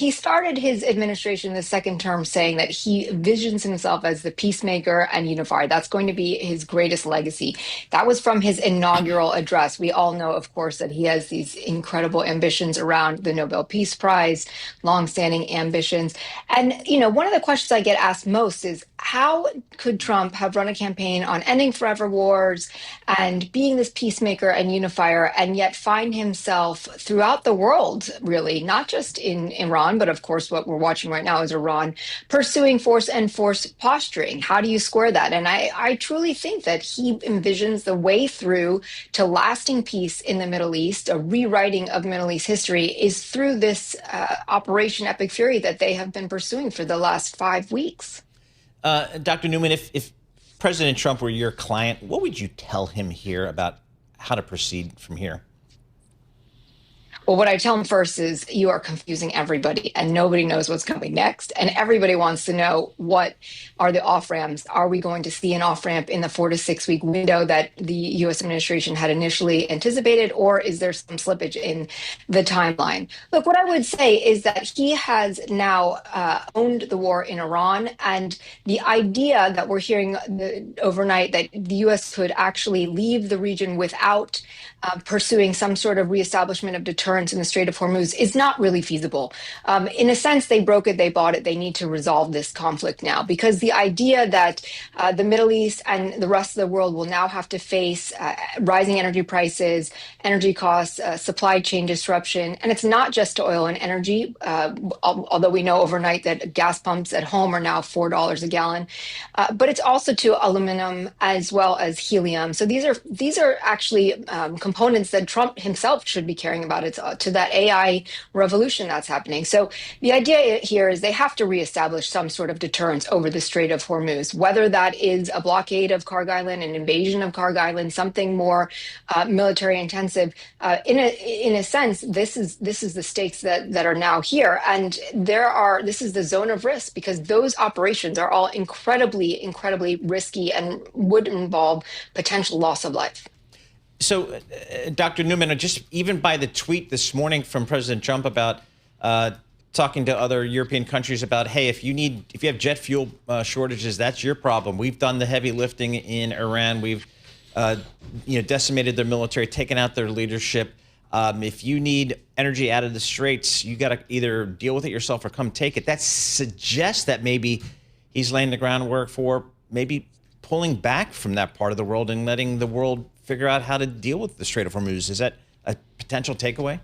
He started his administration, the second term, saying that he visions himself as the peacemaker and unifier. That's going to be his greatest legacy. That was from his inaugural address. We all know, of course, that he has these incredible ambitions around the Nobel Peace Prize, longstanding ambitions. And, one of the questions I get asked most is how could Trump have run a campaign on ending forever wars and being this peacemaker and unifier, and yet find himself throughout the world, really, not just in Iran, but of course, what we're watching right now is Iran pursuing force and force posturing. How do you square that? And I truly think that he envisions the way through to lasting peace in the Middle East, a rewriting of Middle East history, is through this Operation Epic Fury that they have been pursuing for the last 5 weeks. Dr. Newman, if President Trump were your client, what would you tell him here about how to proceed from here? Well, what I tell him first is you are confusing everybody and nobody knows what's coming next. And everybody wants to know, what are the off ramps? Are we going to see an off ramp in the 4 to 6 week window that the U.S. administration had initially anticipated? Or is there some slippage in the timeline? Look, what I would say is that he has now owned the war in Iran. And the idea that we're hearing overnight that the U.S. could actually leave the region without pursuing some sort of reestablishment of deterrence in the Strait of Hormuz is not really feasible. In a sense, they broke it, they bought it. They need to resolve this conflict now, because the idea that the Middle East and the rest of the world will now have to face rising energy prices, energy costs, supply chain disruption, and it's not just to oil and energy, although we know overnight that gas pumps at home are now $4 a gallon, but it's also to aluminum as well as helium. So these are actually components that Trump himself should be caring about. It's to that AI revolution that's happening. So the idea here is they have to reestablish some sort of deterrence over the Strait of Hormuz, whether that is a blockade of Kharg Island, an invasion of Kharg Island, something more military intensive. In a sense, this is the stakes that are now here, and this is the zone of risk, because those operations are all incredibly risky and would involve potential loss of life. So, Dr. Newman, just even by the tweet this morning from President Trump about talking to other European countries about, hey, if you have jet fuel shortages, that's your problem. We've done the heavy lifting in Iran. We've decimated their military, taken out their leadership. If you need energy out of the straits, you got to either deal with it yourself or come take it. That suggests that maybe he's laying the groundwork for maybe pulling back from that part of the world and letting the world figure out how to deal with the Strait of Hormuz. Is that a potential takeaway?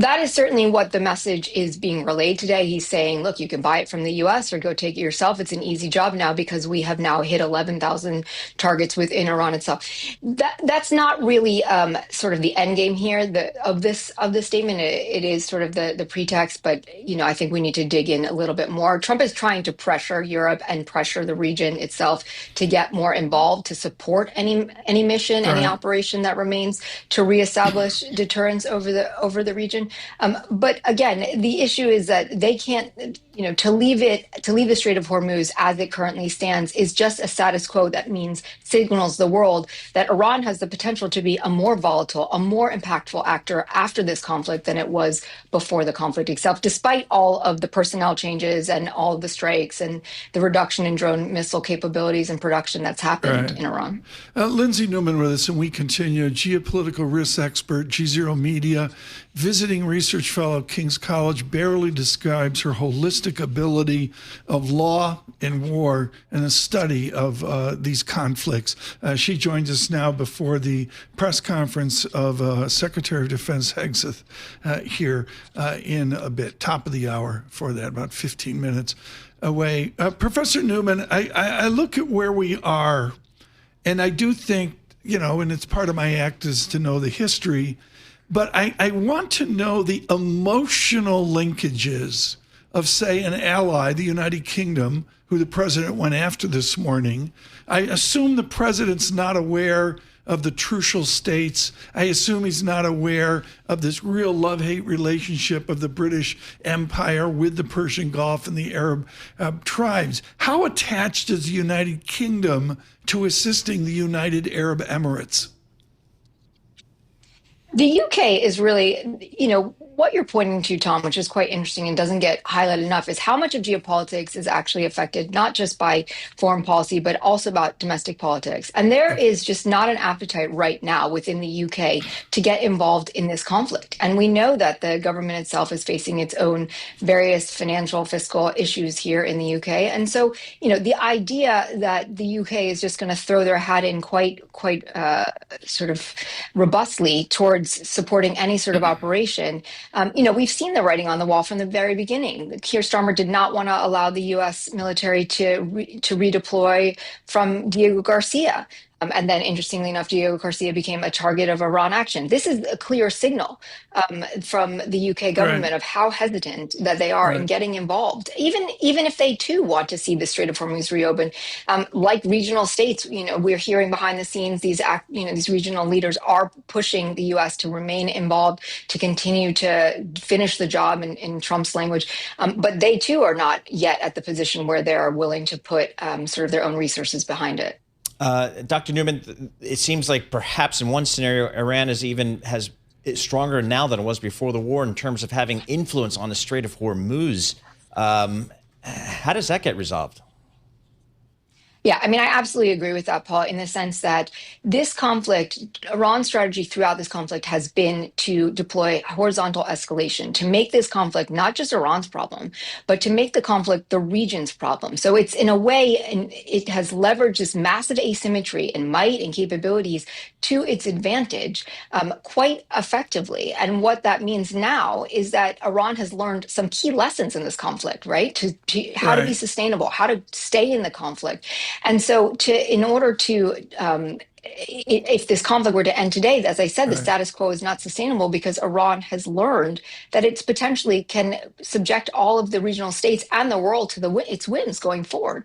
That is certainly what the message is being relayed today. He's saying, look, you can buy it from the U.S. or go take it yourself. It's an easy job now because we have now hit 11,000 targets within Iran itself. That's not really sort of the end game here of this statement. It is sort of the pretext, but I think we need to dig in a little bit more. Trump is trying to pressure Europe and pressure the region itself to get more involved, to support any mission, any operation that remains to reestablish deterrence over the region. But again, the issue is that they can't, to leave the Strait of Hormuz as it currently stands is just a status quo. That means signals the world that Iran has the potential to be a more volatile, a more impactful actor after this conflict than it was before the conflict itself, despite all of the personnel changes and all of the strikes and the reduction in drone missile capabilities and production that's happened in Iran. Lindsay Newman with us, and we continue. Geopolitical Risk Expert, GZero Media, visiting research fellow at King's College, barely describes her holistic ability of law and war and a study of these conflicts. She joins us now before the press conference of Secretary of Defense Hegseth here in a bit, top of the hour for that, about 15 minutes away. Professor Newman, I look at where we are, and I do think, and it's part of my act is to know the history, but I want to know the emotional linkages of, say, an ally, the United Kingdom, who the president went after this morning. I assume the president's not aware of the trucial states. I assume he's not aware of this real love-hate relationship of the British Empire with the Persian Gulf and the Arab tribes. How attached is the United Kingdom to assisting the United Arab Emirates? The UK is really, what you're pointing to, Tom, which is quite interesting and doesn't get highlighted enough, is how much of geopolitics is actually affected not just by foreign policy, but also about domestic politics. And there is just not an appetite right now within the UK to get involved in this conflict. And we know that the government itself is facing its own various financial, fiscal issues here in the UK. And so, the idea that the UK is just going to throw their hat in quite sort of robustly towards supporting any sort of operation. We've seen the writing on the wall from the very beginning. Keir Starmer did not want to allow the U.S. military to redeploy from Diego Garcia. And then, interestingly enough, Diego Garcia became a target of Iran action. This is a clear signal from the UK government of how hesitant that they are in getting involved, even if they too want to see the Strait of Hormuz reopen. Like regional states, we're hearing behind the scenes these regional leaders are pushing the US to remain involved, to continue to finish the job in Trump's language. But they too are not yet at the position where they're willing to put sort of their own resources behind it. Dr. Newman, it seems like perhaps in one scenario, Iran is stronger now than it was before the war in terms of having influence on the Strait of Hormuz. How does that get resolved? Yeah, I mean, I absolutely agree with that, Paul, in the sense that this conflict, Iran's strategy throughout this conflict has been to deploy horizontal escalation, to make this conflict not just Iran's problem, but to make the conflict the region's problem. So it's in a way, and it has leveraged this massive asymmetry in might and capabilities to its advantage quite effectively. And what that means now is that Iran has learned some key lessons in this conflict, right? To how to be sustainable, how to stay in the conflict. And so in order to, if this conflict were to end today, as I said, the status quo is not sustainable because Iran has learned that it's potentially can subject all of the regional states and the world to its whims going forward.